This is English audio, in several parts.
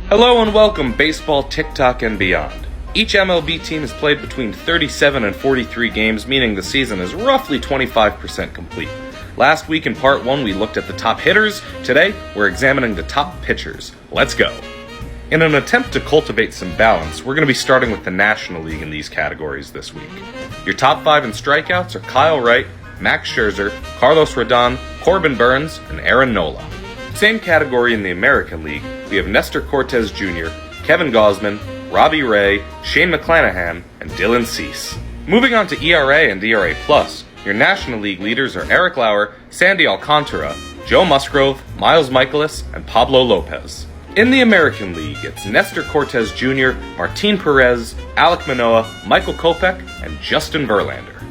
Hello and welcome, baseball, TikTok, and beyond. Each MLB team has played between 37 and 43 games, meaning the season is roughly 25% complete. Last week in part 1 we looked at the top hitters. Today we're examining the top pitchers. Let's go. In an attempt to cultivate some balance, we're going to be starting with the National League in these categories this week. Your top 5 in strikeouts are Kyle Wright, Max Scherzer, Carlos Rodon, Corbin Burnes, and Aaron Nola. Same category in the American League, we have Nestor Cortes Jr., Kevin Gausman, Robbie Ray, Shane McClanahan, and Dylan Cease. Moving on to ERA and ERA+, your National League leaders are Eric Lauer, Sandy Alcantara, Joe Musgrove, Miles Mikolas, and Pablo Lopez. In the American League, it's Nestor Cortes Jr., Martin Perez, Alek Manoah, Michael Kopech, and Justin Verlander.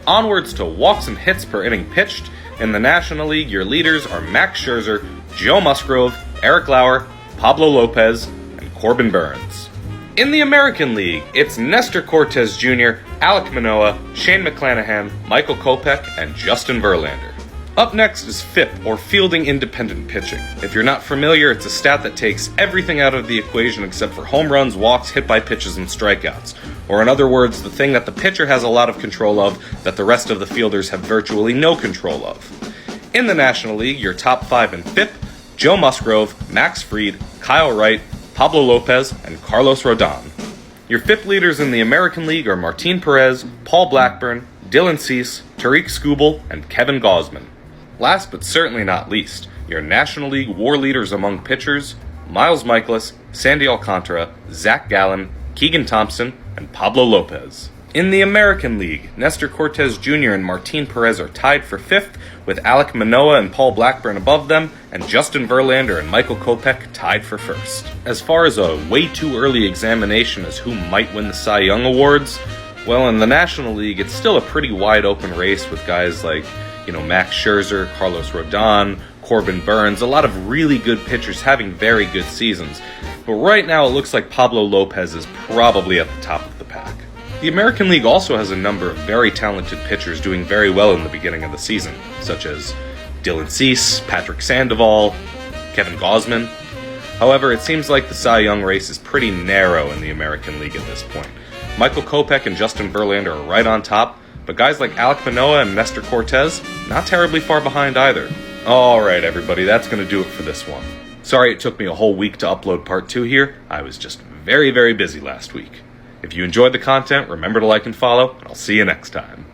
Onwards to walks and hits per inning pitched. In the National League, your leaders are Max Scherzer, Joe Musgrove, Eric Lauer, Pablo Lopez, and Corbin Burnes. In the American League, it's Nestor Cortes Jr., Alek Manoah, Shane McClanahan, Michael Kopech, and Justin Verlander. Up next is FIP, or Fielding Independent Pitching. If you're not familiar, it's a stat that takes everything out of the equation except for home runs, walks, hit by pitches, and strikeouts. Or in other words, the thing that the pitcher has a lot of control of that the rest of the fielders have virtually no control of. In the National League, your top 5 in FIP, Joe Musgrove, Max Fried, Kyle Wright, Pablo Lopez, and Carlos Rodon. Your FIP leaders in the American League are Martin Perez, Paul Blackburn, Dylan Cease, Tariq Skubal, and Kevin Gausman. Last but certainly not least, your National League WAR leaders among pitchers, Miles Mikolas, Sandy Alcantara, Zach Gallen, Keegan Thompson, and Pablo Lopez. In the American League, Nestor Cortes Jr. and Martin Perez are tied for 5th, with Alek Manoah and Paul Blackburn above them, and Justin Verlander and Michael Kopech tied for 1st. As far as a way too early examination as who might win the Cy Young Awards, well, in the National League, it's still a pretty wide open race with guys like Max Scherzer, Carlos Rodon, Corbin Burnes, a lot of really good pitchers having very good seasons. But right now it looks like Pablo Lopez is probably at the top of the pack. The American League also has a number of very talented pitchers doing very well in the beginning of the season, such as Dylan Cease, Patrick Sandoval, Kevin Gausman. However, it seems like the Cy Young race is pretty narrow in the American League at this point. Michael Kopech and Justin Verlander are right on top, but guys like Alek Manoah and Nestor Cortes, not terribly far behind either. Alright everybody, that's going to do it for this one. Sorry it took me a whole week to upload part 2 here. I was just very busy last week. If you enjoyed the content, remember to like and follow, and I'll see you next time.